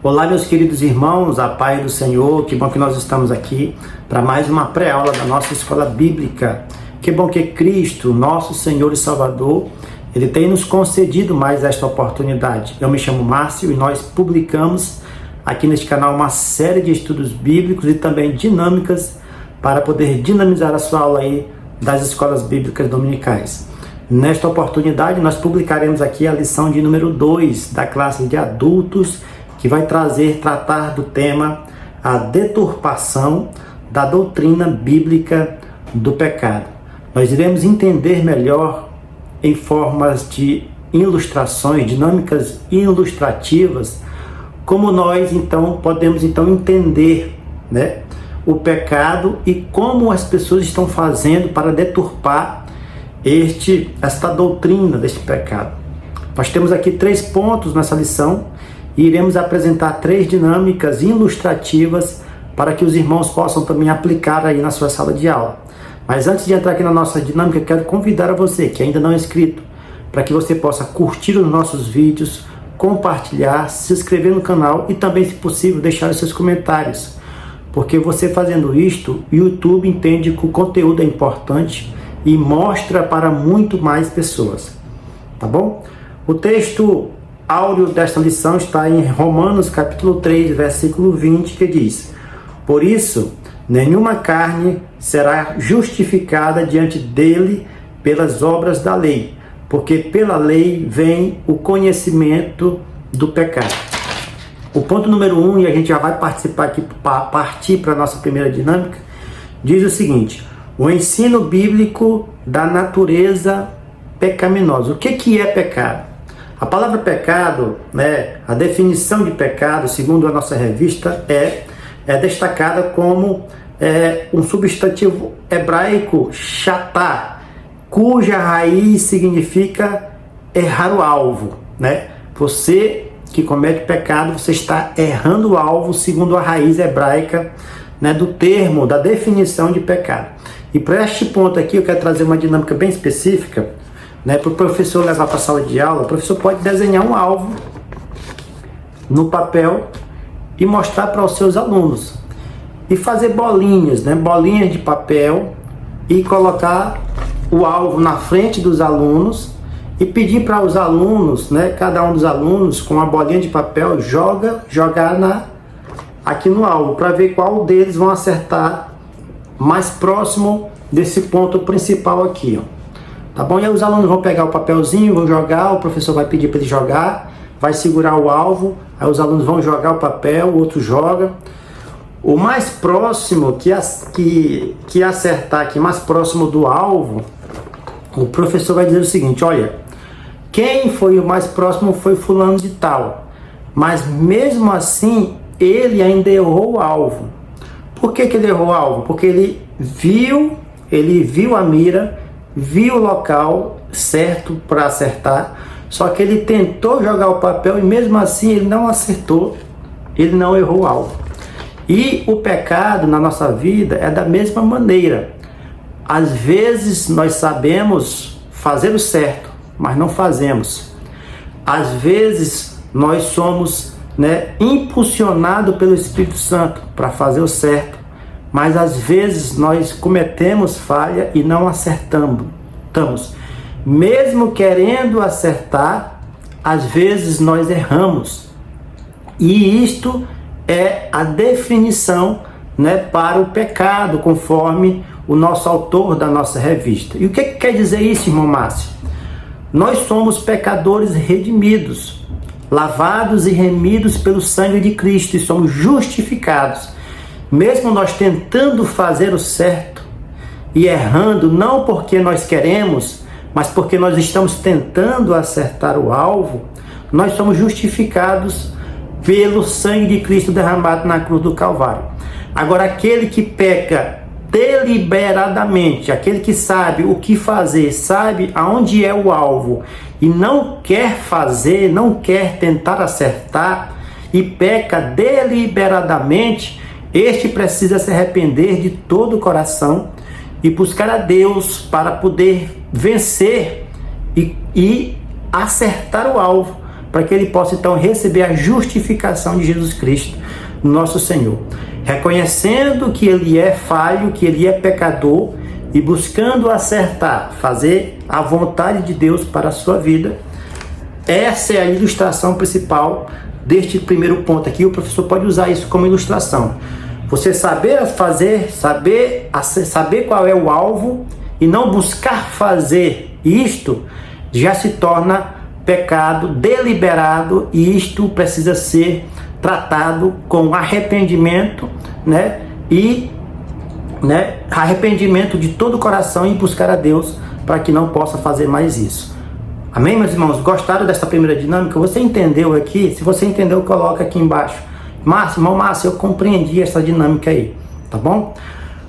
Olá, meus queridos irmãos, a paz do Senhor. Que bom que nós estamos aqui para mais uma pré-aula da nossa escola bíblica. Que bom que Cristo, nosso Senhor e Salvador, Ele tem nos concedido mais esta oportunidade. Eu me chamo Márcio e nós publicamos aqui neste canal uma série de estudos bíblicos e também dinâmicas para poder dinamizar a sua aula aí das escolas bíblicas dominicais. Nesta oportunidade, nós publicaremos aqui a lição de número 2 da classe de adultos, que vai tratar do tema a deturpação da doutrina bíblica do pecado. Nós iremos entender melhor em formas de ilustrações, dinâmicas ilustrativas, como nós então podemos entender, o pecado e como as pessoas estão fazendo para deturpar esta doutrina deste pecado. Nós temos aqui 3 pontos nessa lição e iremos apresentar 3 dinâmicas ilustrativas para que os irmãos possam também aplicar aí na sua sala de aula. Mas antes de entrar aqui na nossa dinâmica, quero convidar a você que ainda não é inscrito, para que você possa curtir os nossos vídeos, compartilhar, se inscrever no canal e também, se possível, deixar os seus comentários. Porque você fazendo isto, o YouTube entende que o conteúdo é importante e mostra para muito mais pessoas. Tá bom? O texto áureo desta lição está em Romanos capítulo 3, versículo 20, que diz: Por isso, nenhuma carne será justificada diante dele pelas obras da lei, porque pela lei vem o conhecimento do pecado. O ponto número 1, e a gente já vai participar aqui, partir para a nossa primeira dinâmica, diz o seguinte: o ensino bíblico da natureza pecaminosa. O que é pecado? A palavra pecado, a definição de pecado, segundo a nossa revista, é destacada como um substantivo hebraico, chatá, cuja raiz significa errar o alvo. Você que comete pecado, você está errando o alvo, segundo a raiz hebraica do termo, da definição de pecado. E para este ponto aqui, eu quero trazer uma dinâmica bem específica, para o professor levar para a sala de aula. O professor pode desenhar um alvo no papel e mostrar para os seus alunos. E fazer bolinhas, bolinhas de papel, e colocar o alvo na frente dos alunos e pedir para os alunos, cada um dos alunos, com uma bolinha de papel, jogar aqui no alvo, para ver qual deles vão acertar mais próximo desse ponto principal aqui, ó. Tá bom? E aí os alunos vão pegar o papelzinho, vão jogar, o professor vai pedir para ele jogar, vai segurar o alvo, aí os alunos vão jogar o papel, o outro joga. O mais próximo que acertar aqui, mais próximo do alvo, o professor vai dizer o seguinte: olha, quem foi o mais próximo foi fulano de tal, mas mesmo assim ele ainda errou o alvo. Por que ele errou o alvo? Porque ele viu a mira, viu o local certo para acertar, só que ele tentou jogar o papel e mesmo assim ele não acertou, ele não errou o alvo. E o pecado na nossa vida é da mesma maneira. Às vezes nós sabemos fazer o certo, mas não fazemos. Às vezes nós somos impulsionados pelo Espírito Santo para fazer o certo, mas às vezes nós cometemos falha e não acertamos. Mesmo querendo acertar, às vezes nós erramos. E isto é a definição para o pecado, conforme o nosso autor da nossa revista. E o que quer dizer isso, irmão Márcio? Nós somos pecadores redimidos, lavados e remidos pelo sangue de Cristo, e somos justificados. Mesmo nós tentando fazer o certo e errando, não porque nós queremos, mas porque nós estamos tentando acertar o alvo, nós somos justificados pelo sangue de Cristo derramado na cruz do Calvário. Agora, aquele que peca deliberadamente, aquele que sabe o que fazer, sabe aonde é o alvo e não quer fazer, não quer tentar acertar e peca deliberadamente, este precisa se arrepender de todo o coração e buscar a Deus para poder vencer e acertar o alvo, para que ele possa então receber a justificação de Jesus Cristo, nosso Senhor. Reconhecendo que ele é falho, que ele é pecador e buscando acertar, fazer a vontade de Deus para a sua vida. Essa é a ilustração principal deste primeiro ponto aqui. O professor pode usar isso como ilustração. Você saber fazer, saber qual é o alvo e não buscar fazer isto, já se torna pecado deliberado, e isto precisa ser tratado com arrependimento, arrependimento de todo o coração, e buscar a Deus para que não possa fazer mais isso. Amém, meus irmãos? Gostaram dessa primeira dinâmica? Você entendeu aqui? Se você entendeu, coloca aqui embaixo. Irmão Márcio, eu compreendi essa dinâmica aí, tá bom?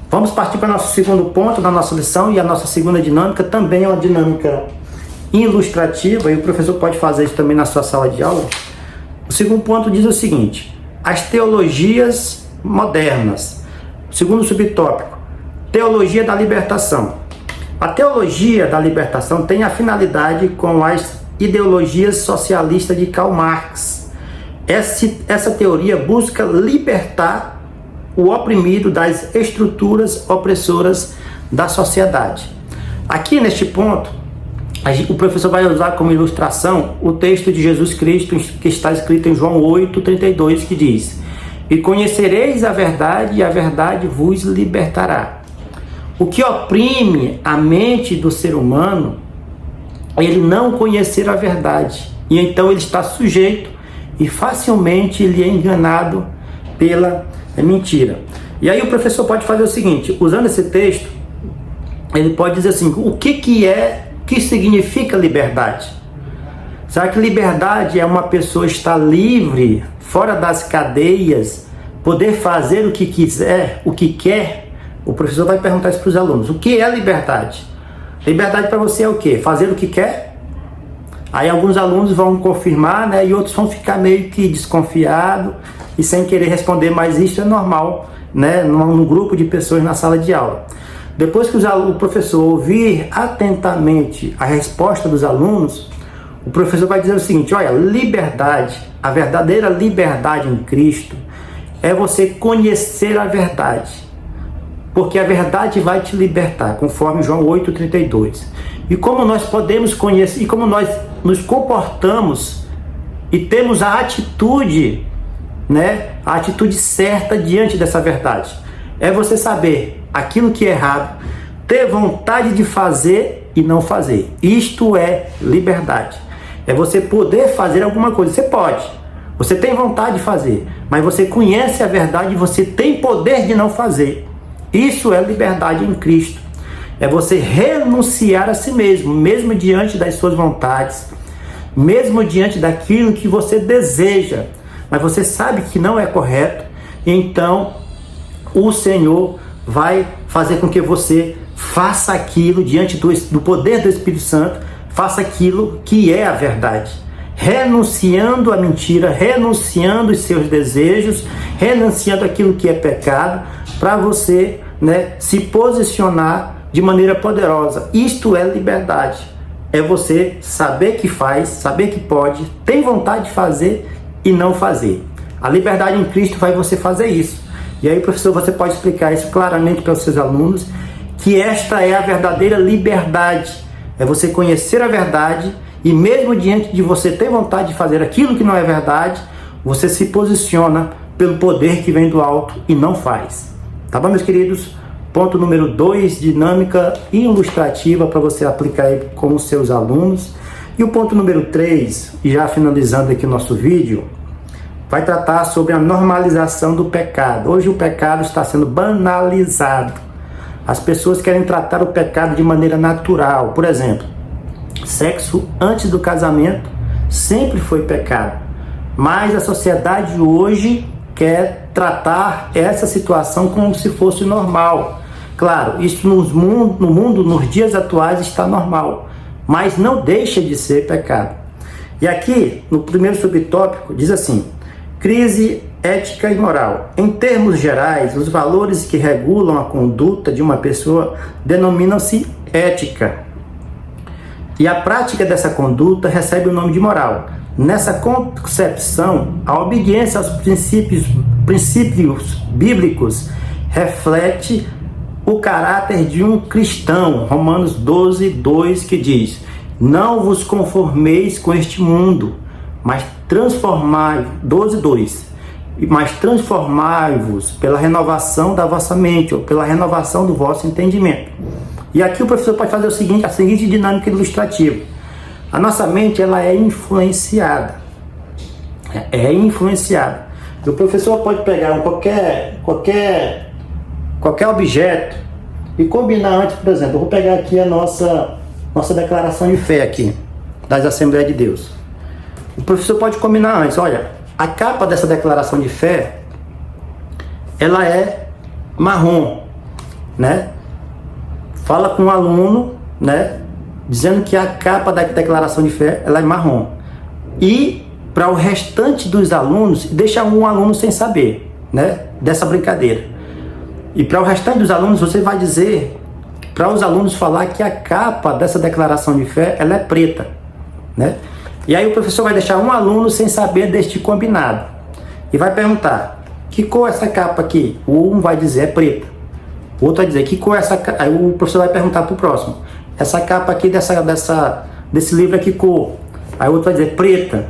Vamos partir para o nosso segundo ponto da nossa lição, e a nossa segunda dinâmica também é uma dinâmica ilustrativa, e o professor pode fazer isso também na sua sala de aula. O segundo ponto diz o seguinte: as teologias modernas. Segundo subtópico, teologia da libertação. A teologia da libertação tem afinidade com as ideologias socialistas de Karl Marx. Essa teoria busca libertar o oprimido das estruturas opressoras da sociedade. Aqui neste ponto, o professor vai usar como ilustração o texto de Jesus Cristo que está escrito em João 8:32, que diz: e conhecereis a verdade, e a verdade vos libertará. O que oprime a mente do ser humano é ele não conhecer a verdade, e então ele está sujeito e facilmente ele é enganado pela mentira. E aí o professor pode fazer o seguinte, usando esse texto, ele pode dizer assim: o que significa liberdade? Será que liberdade é uma pessoa estar livre, fora das cadeias, poder fazer o que quiser, o que quer? O professor vai perguntar isso para os alunos. O que é liberdade? Liberdade para você é o quê? Fazer o que quer? Aí alguns alunos vão confirmar, e outros vão ficar meio que desconfiados e sem querer responder, mas isso é normal, num grupo de pessoas na sala de aula. Depois que o professor ouvir atentamente a resposta dos alunos, o professor vai dizer o seguinte: olha, liberdade, a verdadeira liberdade em Cristo é você conhecer a verdade, porque a verdade vai te libertar, conforme João 8:32. E como nós podemos conhecer, e como nós nos comportamos e temos a atitude, a atitude certa diante dessa verdade, é você saber aquilo que é errado, ter vontade de fazer e não fazer. Isto é liberdade. É você poder fazer alguma coisa. Você pode, você tem vontade de fazer, mas você conhece a verdade e você tem poder de não fazer. Isso é liberdade em Cristo. É você renunciar a si mesmo, mesmo diante das suas vontades, mesmo diante daquilo que você deseja, mas você sabe que não é correto. Então o Senhor vai fazer com que você faça aquilo diante do poder do Espírito Santo, faça aquilo que é a verdade, renunciando à mentira, renunciando os seus desejos, renunciando aquilo que é pecado, para você se posicionar de maneira poderosa. Isto é liberdade. É você saber que faz, saber que pode, tem vontade de fazer e não fazer. A liberdade em Cristo faz você fazer isso. E aí, professor, você pode explicar isso claramente para os seus alunos, que esta é a verdadeira liberdade. É você conhecer a verdade e mesmo diante de você ter vontade de fazer aquilo que não é verdade, você se posiciona pelo poder que vem do alto e não faz. Tá bom, meus queridos? Ponto número 2, dinâmica ilustrativa para você aplicar aí com os seus alunos. E o ponto número 3, e já finalizando aqui o nosso vídeo, vai tratar sobre a normalização do pecado. Hoje o pecado está sendo banalizado. As pessoas querem tratar o pecado de maneira natural. Por exemplo, sexo antes do casamento sempre foi pecado. Mas a sociedade hoje quer tratar essa situação como se fosse normal. Claro, isso no mundo, nos dias atuais, está normal, mas não deixa de ser pecado. E aqui, no primeiro subtópico, diz assim: crise ética e moral. Em termos gerais, os valores que regulam a conduta de uma pessoa denominam-se ética. E a prática dessa conduta recebe o nome de moral. Nessa concepção, a obediência aos princípios bíblicos reflete o caráter de um cristão. Romanos 12, 2, que diz: não vos conformeis com este mundo, mas transformai, 12, 2, mas transformai-vos pela renovação da vossa mente, ou pela renovação do vosso entendimento. E aqui o professor pode fazer a seguinte dinâmica ilustrativa. A nossa mente, ela é influenciada. É influenciada. O professor pode pegar qualquer objeto e combinar antes, por exemplo, eu vou pegar aqui a nossa declaração de fé aqui, das Assembleias de Deus. O professor pode combinar antes, olha, a capa dessa declaração de fé, ela é marrom, né? Fala com o aluno, né? Dizendo que a capa da declaração de fé, ela é marrom. E para o restante dos alunos, deixa um aluno sem saber, né? Dessa brincadeira. E para o restante dos alunos, você vai dizer para os alunos falar que a capa dessa declaração de fé, ela é preta, né? E aí o professor vai deixar um aluno sem saber deste combinado. E vai perguntar: que cor é essa capa aqui? Um vai dizer: é preta. O outro vai dizer: que cor é essa capa? Aí o professor vai perguntar para o próximo: essa capa aqui desse livro é que cor? Aí o outro vai dizer: preta.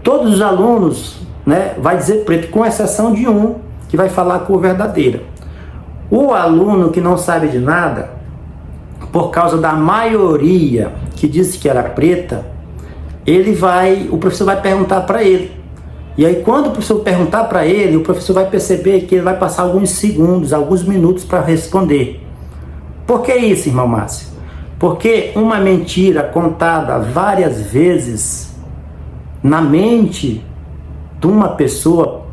Todos os alunos, né, vai dizer preto, com exceção de um que vai falar a cor verdadeira. O aluno que não sabe de nada, por causa da maioria que disse que era preta, o professor vai perguntar para ele. E aí quando o professor perguntar para ele, o professor vai perceber que ele vai passar alguns segundos, alguns minutos para responder. Por que isso, irmão Márcio? Porque uma mentira contada várias vezes na mente de uma pessoa,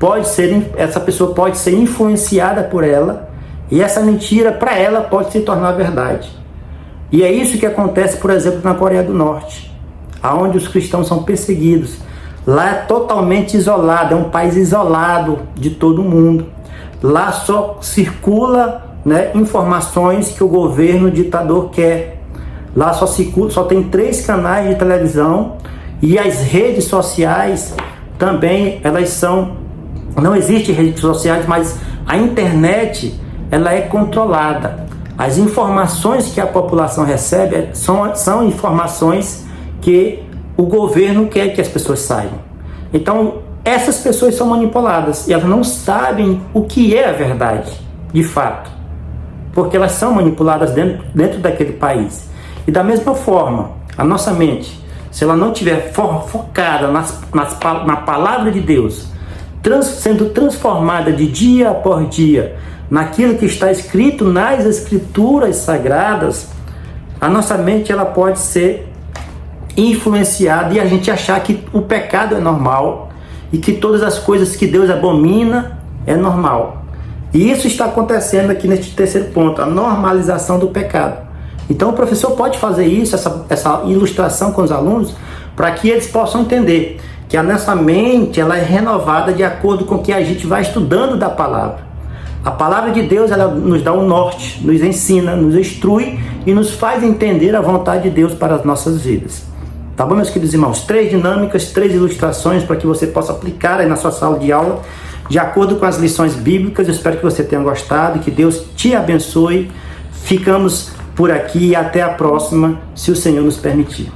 essa pessoa pode ser influenciada por ela, e essa mentira para ela pode se tornar verdade. E é isso que acontece, por exemplo, na Coreia do Norte, onde os cristãos são perseguidos. Lá é totalmente isolado, é um país isolado de todo mundo. Lá só circula, né, informações que o governo ditador quer. Lá só tem 3 canais de televisão, e as redes sociais também, não existem redes sociais, mas a internet, ela é controlada. As informações que a população recebe são informações que o governo quer que as pessoas saibam. Então, essas pessoas são manipuladas e elas não sabem o que é a verdade, de fato, porque elas são manipuladas dentro daquele país. E da mesma forma, a nossa mente, se ela não estiver focada na palavra de Deus, sendo transformada de dia após dia naquilo que está escrito nas Escrituras Sagradas, a nossa mente, ela pode ser influenciada e a gente achar que o pecado é normal e que todas as coisas que Deus abomina é normal. E isso está acontecendo aqui neste terceiro ponto, a normalização do pecado. Então o professor pode fazer isso, essa ilustração com os alunos, para que eles possam entender que a nossa mente, ela é renovada de acordo com o que a gente vai estudando da palavra. A palavra de Deus, ela nos dá um norte, nos ensina, nos instrui e nos faz entender a vontade de Deus para as nossas vidas. Tá bom, meus queridos irmãos? 3 dinâmicas, 3 ilustrações para que você possa aplicar aí na sua sala de aula, de acordo com as lições bíblicas. Eu espero que você tenha gostado e que Deus te abençoe. Ficamos por aqui e até a próxima, se o Senhor nos permitir.